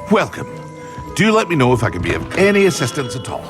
Welcome. Do let me know if I can be of any assistance at all.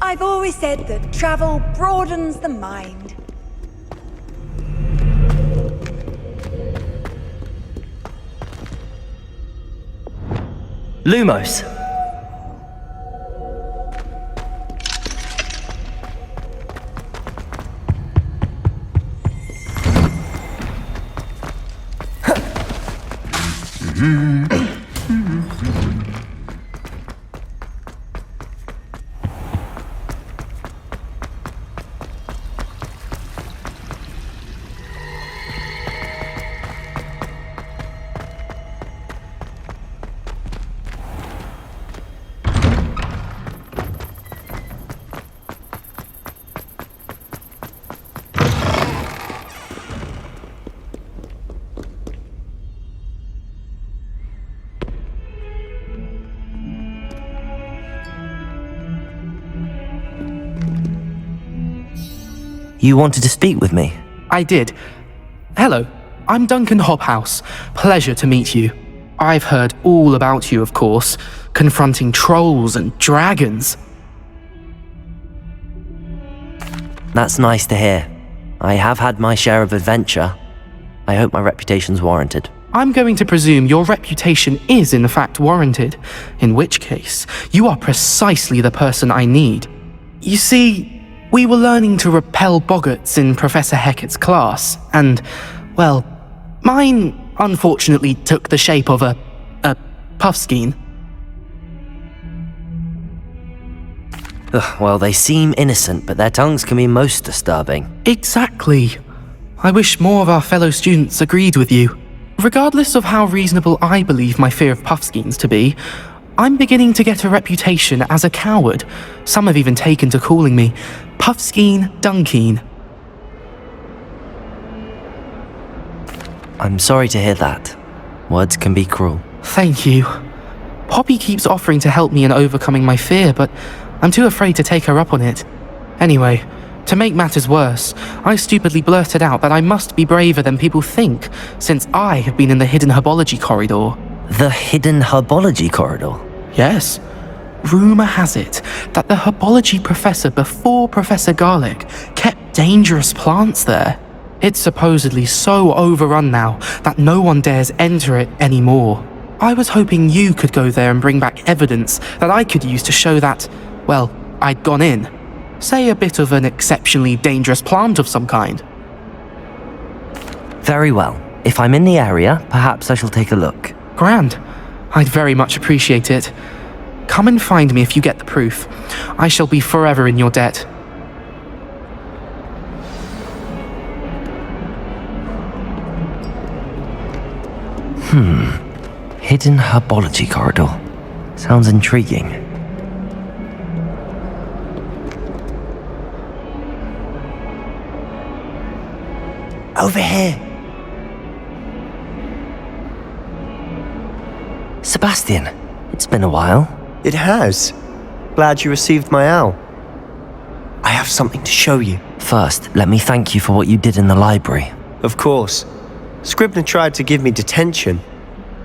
I've always said that travel broadens the mind. Lumos. You wanted to speak with me? I did. Hello, I'm Duncan Hobhouse. Pleasure to meet you. I've heard all about you, of course, confronting trolls and dragons. That's nice to hear. I have had my share of adventure. I hope my reputation's warranted. I'm going to presume your reputation is in fact warranted, in which case, you are precisely the person I need. You see, we were learning to repel boggarts in Professor Hecat's class, and, well, mine unfortunately took the shape of a puffskein. Well, they seem innocent, but their tongues can be most disturbing. Exactly. I wish more of our fellow students agreed with you. Regardless of how reasonable I believe my fear of Puffskeins to be, I'm beginning to get a reputation as a coward. Some have even taken to calling me Puffskeen Dunkeen. I'm sorry to hear that. Words can be cruel. Thank you. Poppy keeps offering to help me in overcoming my fear, but I'm too afraid to take her up on it. Anyway, to make matters worse, I stupidly blurted out that I must be braver than people think, since I have been in the hidden herbology corridor. The hidden herbology corridor? Yes. Rumour has it that the herbology professor before Professor Garlic kept dangerous plants there. It's supposedly so overrun now that no one dares enter it anymore. I was hoping you could go there and bring back evidence that I could use to show that, well, I'd gone in. Say a bit of an exceptionally dangerous plant of some kind. Very well. If I'm in the area, perhaps I shall take a look. Grand. I'd very much appreciate it. Come and find me if you get the proof. I shall be forever in your debt. Hidden herbology corridor. Sounds intriguing. Over here. Sebastian, it's been a while. It has. Glad you received my owl. I have something to show you. First, let me thank you for what you did in the library. Of course. Scribner tried to give me detention,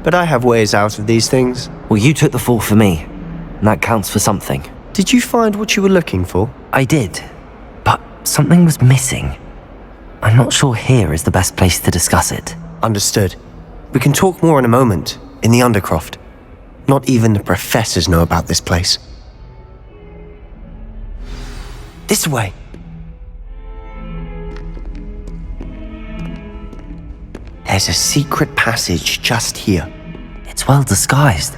but I have ways out of these things. Well, you took the fall for me, and that counts for something. Did you find what you were looking for? I did, but something was missing. I'm not sure here is the best place to discuss it. Understood. We can talk more in a moment, in the undercroft. Not even the professors know about this place. This way. There's a secret passage just here. It's well disguised.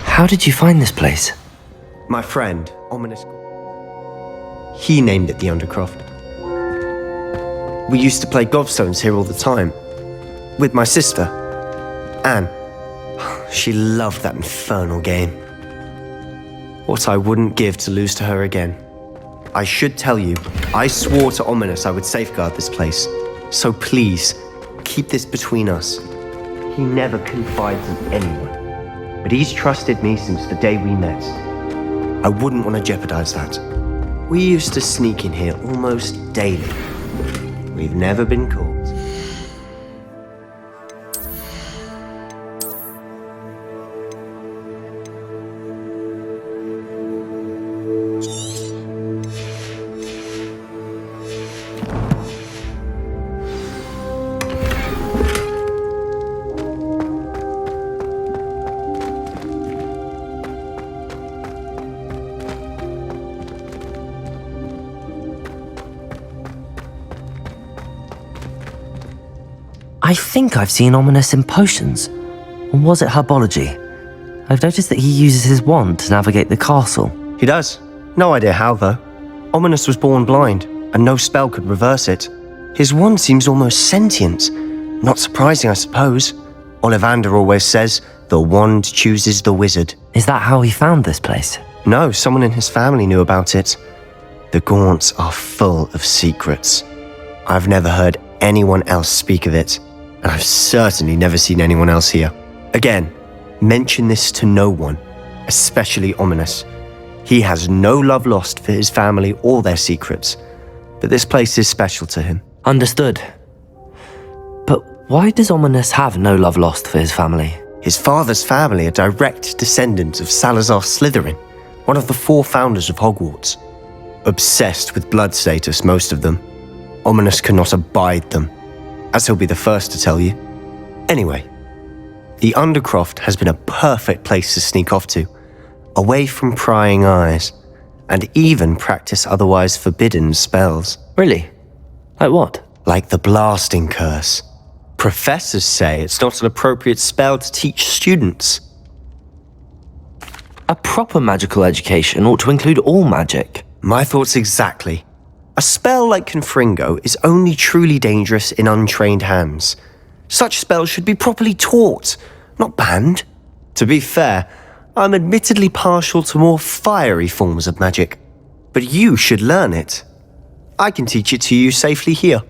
How did you find this place? My friend, Ominous. He named it the Undercroft. We used to play gobstones here all the time. With my sister, Anne. She loved that infernal game. What I wouldn't give to lose to her again. I should tell you, I swore to Ominous I would safeguard this place. So please, keep this between us. He never confides in anyone. But he's trusted me since the day we met. I wouldn't want to jeopardize that. We used to sneak in here almost daily. We've never been caught. I think I've seen Ominous in potions. Or was it herbology? I've noticed that he uses his wand to navigate the castle. He does. No idea how, though. Ominous was born blind, and no spell could reverse it. His wand seems almost sentient. Not surprising, I suppose. Ollivander always says, the wand chooses the wizard. Is that how he found this place? No, someone in his family knew about it. The Gaunts are full of secrets. I've never heard anyone else speak of it, and I've certainly never seen anyone else here. Again, mention this to no one, especially Ominous. He has no love lost for his family or their secrets, but this place is special to him. Understood. But why does Ominous have no love lost for his family? His father's family are direct descendants of Salazar Slytherin, one of the 4 founders of Hogwarts. Obsessed with blood status, most of them. Ominous cannot abide them, as he'll be the first to tell you. Anyway, the undercroft has been a perfect place to sneak off to, away from prying eyes, and even practice otherwise forbidden spells. Really? Like what? Like the blasting curse. Professors say it's not an appropriate spell to teach students. A proper magical education ought to include all magic. My thoughts exactly. A spell like confringo is only truly dangerous in untrained hands. Such spells should be properly taught, not banned. To be fair, I'm admittedly partial to more fiery forms of magic, but you should learn it. I can teach it to you safely here.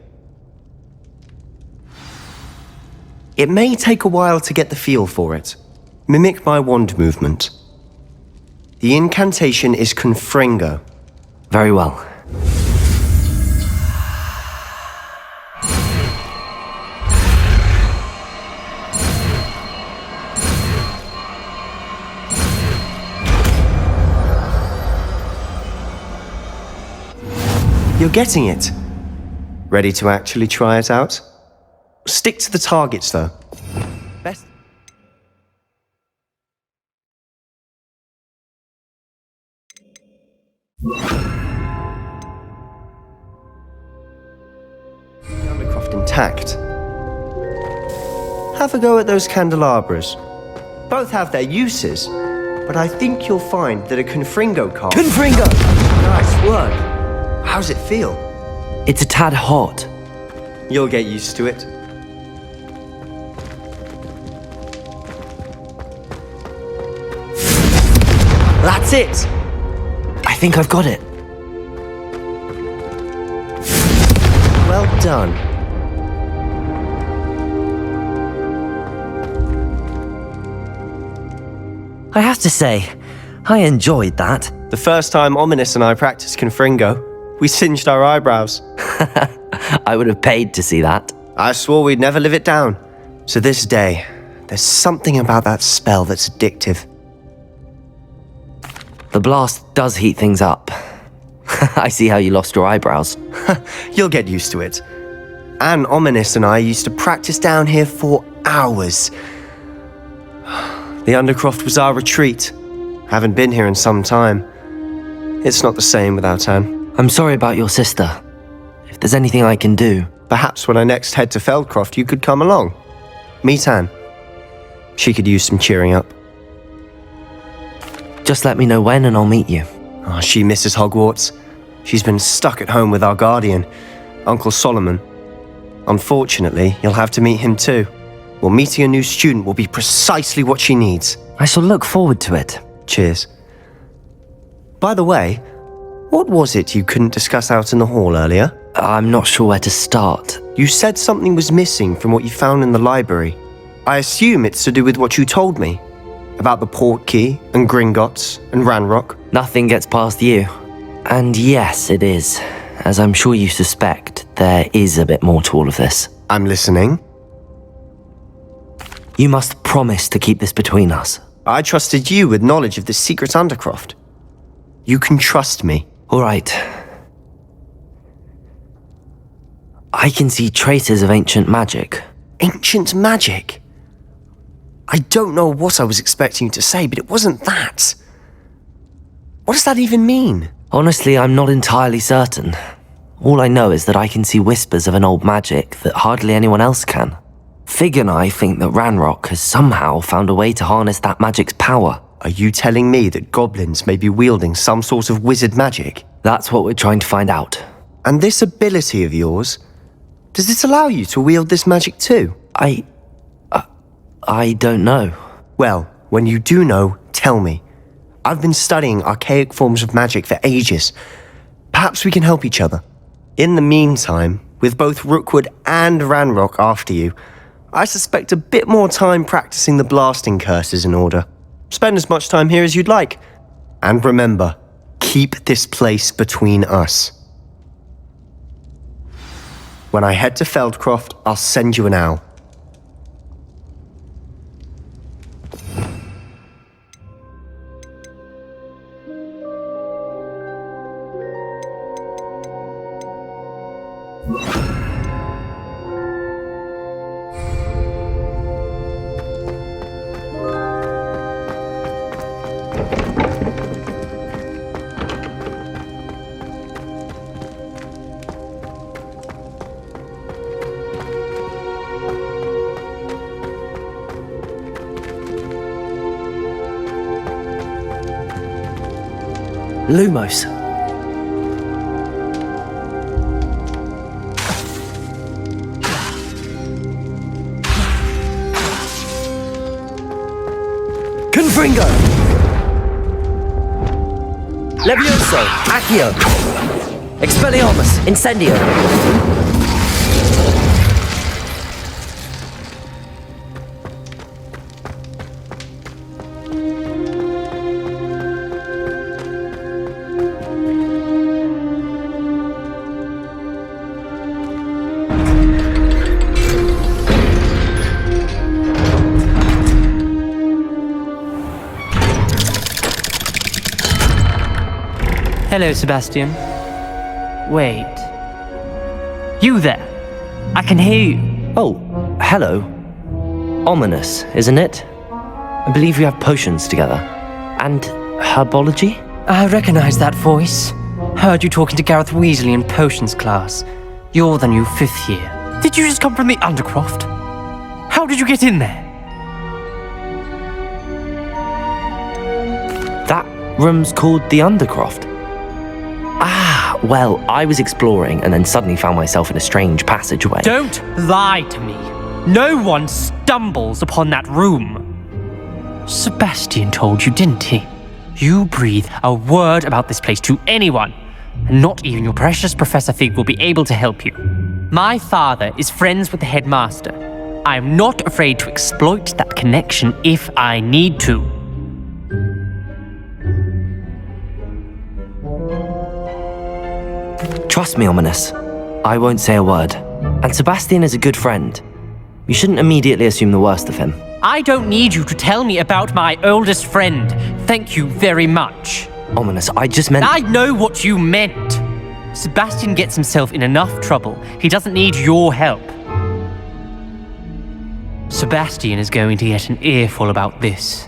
It may take a while to get the feel for it. Mimic my wand movement. The incantation is confringo. Very well. You're getting it. Ready to actually try it out? Stick to the targets, though. Best. Undercroft intact. Have a go at those candelabras. Both have their uses, but I think you'll find that a confringo card. Confringo! Nice work. How's it feel? It's a tad hot. You'll get used to it. That's it! I think I've got it. Well done. I have to say, I enjoyed that. The first time Ominous and I practiced confringo, we singed our eyebrows. I would have paid to see that. I swore we'd never live it down. To this day, there's something about that spell that's addictive. The blast does heat things up. I see how you lost your eyebrows. You'll get used to it. Anne Ominous and I used to practice down here for hours. The Undercroft was our retreat. Haven't been here in some time. It's not the same without Anne. I'm sorry about your sister. If there's anything I can do... Perhaps when I next head to Feldcroft, you could come along. Meet Anne. She could use some cheering up. Just let me know when and I'll meet you. Oh, she misses Hogwarts. She's been stuck at home with our guardian, Uncle Solomon. Unfortunately, you'll have to meet him too. Well, meeting a new student will be precisely what she needs. I shall look forward to it. Cheers. By the way, what was it you couldn't discuss out in the hall earlier? I'm not sure where to start. You said something was missing from what you found in the library. I assume it's to do with what you told me. About the port key, and Gringotts, and Ranrock. Nothing gets past you. And yes, it is. As I'm sure you suspect, there is a bit more to all of this. I'm listening. You must promise to keep this between us. I trusted you with knowledge of this secret Undercroft. You can trust me. All right. I can see traces of ancient magic. Ancient magic? I don't know what I was expecting you to say, but it wasn't that. What does that even mean? Honestly, I'm not entirely certain. All I know is that I can see whispers of an old magic that hardly anyone else can. Fig and I think that Ranrock has somehow found a way to harness that magic's power. Are you telling me that goblins may be wielding some sort of wizard magic? That's what we're trying to find out. And this ability of yours, does it allow you to wield this magic too? I don't know. Well, when you do know, tell me. I've been studying archaic forms of magic for ages. Perhaps we can help each other. In the meantime, with both Rookwood and Ranrock after you, I suspect a bit more time practicing the blasting curse is in order. Spend as much time here as you'd like. And remember, keep this place between us. When I head to Feldcroft, I'll send you an owl. Lumos. Confringo! Levioso! Accio! Expelliarmus! Incendio! Hello, Sebastian. Wait. You there? I can hear you. Oh, hello. Ominous, isn't it? I believe we have potions together. And herbology? I recognize that voice. Heard you talking to Gareth Weasley in potions class. You're the new 5th year. Did you just come from the undercroft? How did you get in there? That room's called the undercroft. Ah, well, I was exploring and then suddenly found myself in a strange passageway. Don't lie to me. No one stumbles upon that room. Sebastian told you, didn't he? You breathe a word about this place to anyone, and not even your precious Professor Fig will be able to help you. My father is friends with the headmaster. I am not afraid to exploit that connection if I need to. Trust me, Ominous. I won't say a word. And Sebastian is a good friend. You shouldn't immediately assume the worst of him. I don't need you to tell me about my oldest friend. Thank you very much. Ominous, I just meant... I know what you meant. Sebastian gets himself in enough trouble. He doesn't need your help. Sebastian is going to get an earful about this.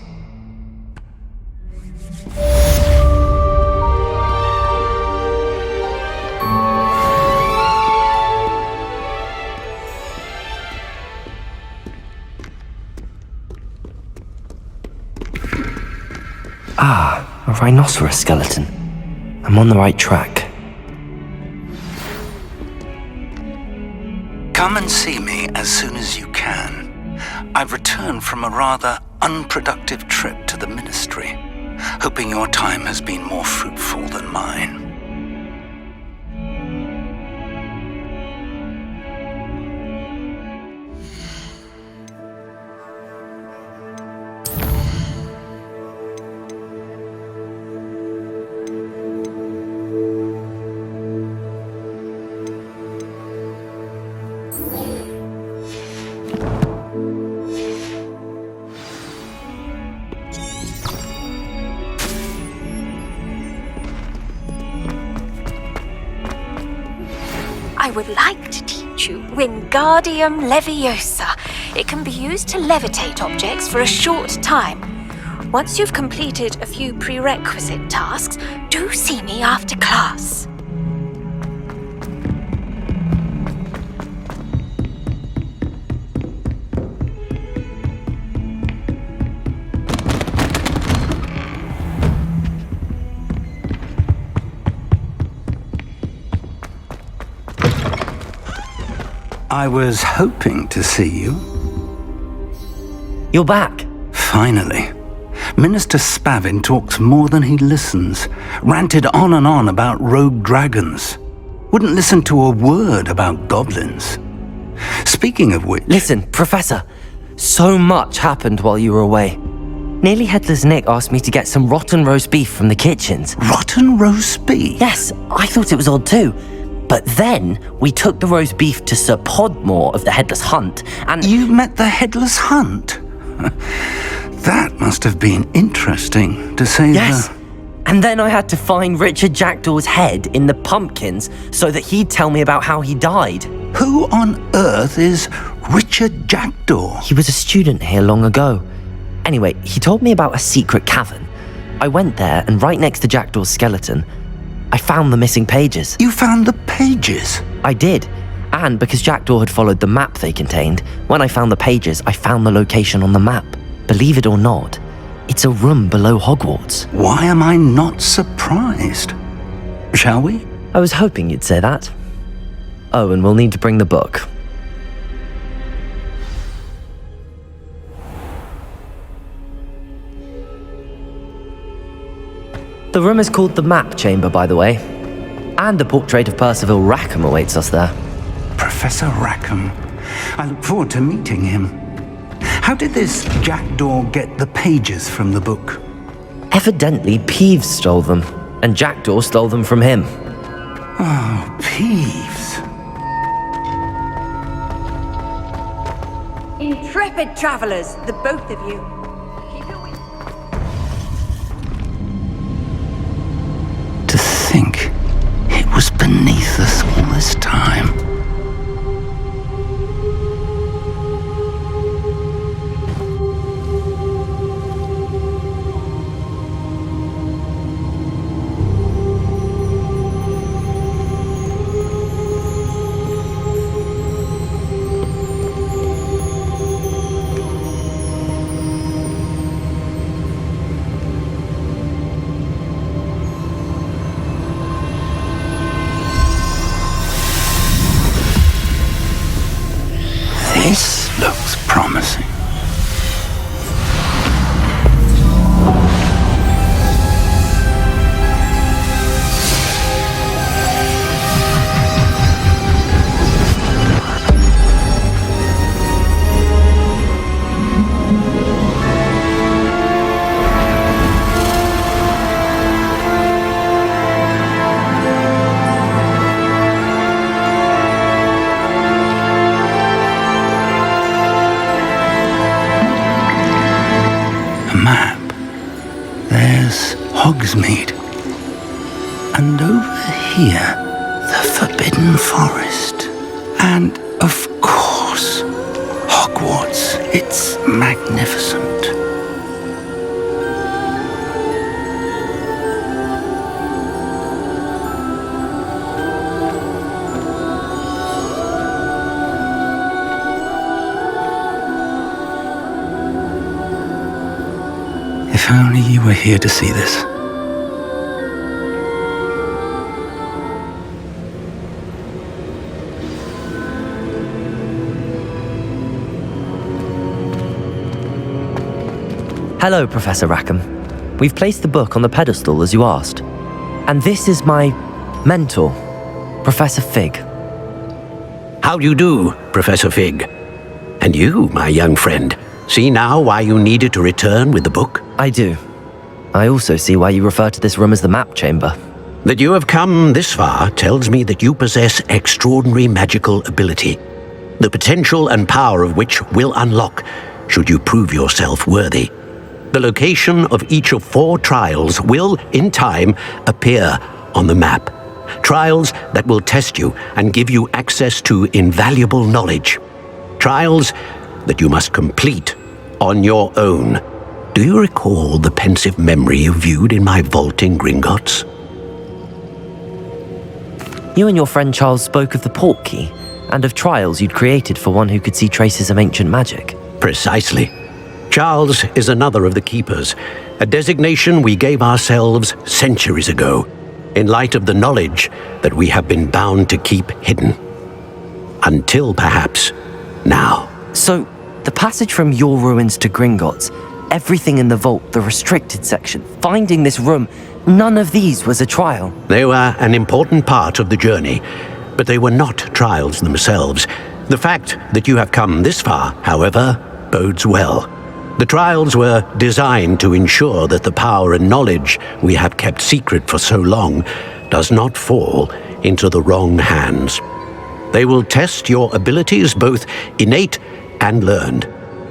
Ah, a rhinoceros skeleton. I'm on the right track. Come and see me as soon as you can. I've returned from a rather unproductive trip to the Ministry, hoping your time has been more fruitful than mine. I would like to teach you Wingardium Leviosa. It can be used to levitate objects for a short time. Once you've completed a few prerequisite tasks, do see me after class. I was hoping to see you. You're back. Finally. Minister Spavin talks more than he listens. Ranted on and on about rogue dragons. Wouldn't listen to a word about goblins. Speaking of which... Listen, Professor. So much happened while you were away. Nearly Headless Nick asked me to get some rotten roast beef from the kitchens. Rotten roast beef? Yes, I thought it was odd too. But then we took the roast beef to Sir Podmore of the Headless Hunt, and... You met the Headless Hunt? That must have been interesting, to say Yes. the... And then I had to find Richard Jackdaw's head in the pumpkins so that he'd tell me about how he died. Who on earth is Richard Jackdaw? He was a student here long ago. Anyway, he told me about a secret cavern. I went there, and right next to Jackdaw's skeleton, I found the missing pages. You found the pages? I did. And because Jackdaw had followed the map they contained, when I found the pages, I found the location on the map. Believe it or not, It's a room below Hogwarts. Why am I not surprised? Shall we? I was hoping you'd say that. Oh, and we'll need to bring the book. The room is called the Map Chamber, by the way. And a portrait of Percival Rackham awaits us there. Professor Rackham. I look forward to meeting him. How did this jackdaw get the pages from the book? Evidently, Peeves stole them, and Jackdaw stole them from him. Oh, Peeves. Intrepid travelers, the both of you. To think it was beneath us all this time. This looks promising. Map. There's Hogsmeade. And over here, the Forbidden Forest. And, of course, Hogwarts. It's magnificent. If only you were here to see this. Hello, Professor Rackham. We've placed the book on the pedestal as you asked. And this is my mentor, Professor Fig. How do you do, Professor Fig? And you, my young friend, see now why you needed to return with the book? I do. I also see why you refer to this room as the Map Chamber. That you have come this far tells me that you possess extraordinary magical ability, the potential and power of which will unlock should you prove yourself worthy. The location of each of 4 trials will, in time, appear on the map. Trials that will test you and give you access to invaluable knowledge. Trials that you must complete on your own. Do you recall the pensive memory you viewed in my vault in Gringotts? You and your friend Charles spoke of the Portkey and of trials you'd created for one who could see traces of ancient magic. Precisely. Charles is another of the Keepers, a designation we gave ourselves centuries ago, in light of the knowledge that we have been bound to keep hidden. Until perhaps now. So, the passage from your ruins to Gringotts, everything in the vault, the restricted section, finding this room, none of these was a trial. They were an important part of the journey, but they were not trials themselves. The fact that you have come this far, however, bodes well. The trials were designed to ensure that the power and knowledge we have kept secret for so long does not fall into the wrong hands. They will test your abilities, both innate and learned.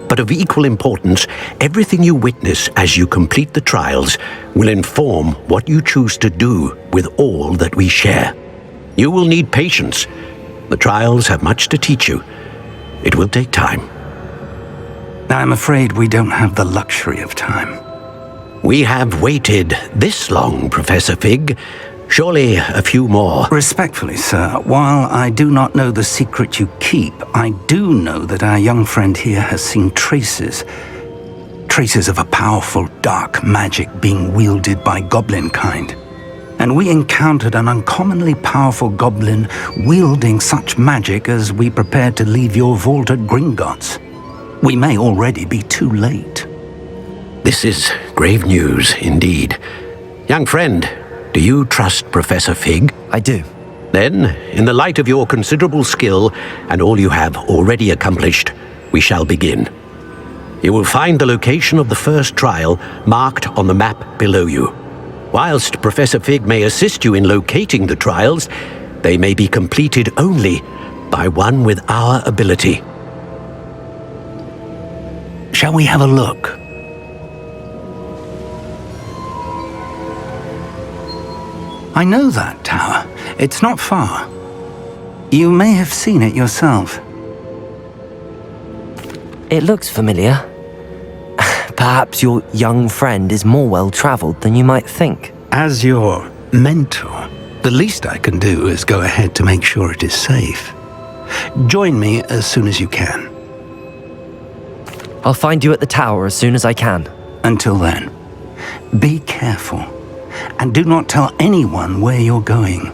But of equal importance, everything you witness as you complete the trials will inform what you choose to do with all that we share. You will need patience. The trials have much to teach you. It will take time. I'm afraid we don't have the luxury of time. We have waited this long, Professor Fig. Surely a few more. Respectfully, sir, while I do not know the secret you keep, I do know that our young friend here has seen traces traces of a powerful dark magic being wielded by goblin kind. And we encountered an uncommonly powerful goblin wielding such magic as we prepared to leave your vault at Gringotts. We may already be too late. This is grave news indeed. Young friend, do you trust Professor Fig? I do. Then, in the light of your considerable skill and all you have already accomplished, we shall begin. You will find the location of the first trial marked on the map below you. Whilst Professor Fig may assist you in locating the trials, they may be completed only by one with our ability. Shall we have a look? I know that tower. It's not far. You may have seen it yourself. It looks familiar. Perhaps your young friend is more well-traveled than you might think. As your mentor, the least I can do is go ahead to make sure it is safe. Join me as soon as you can. I'll find you at the tower as soon as I can. Until then, be careful, and do not tell anyone where you're going.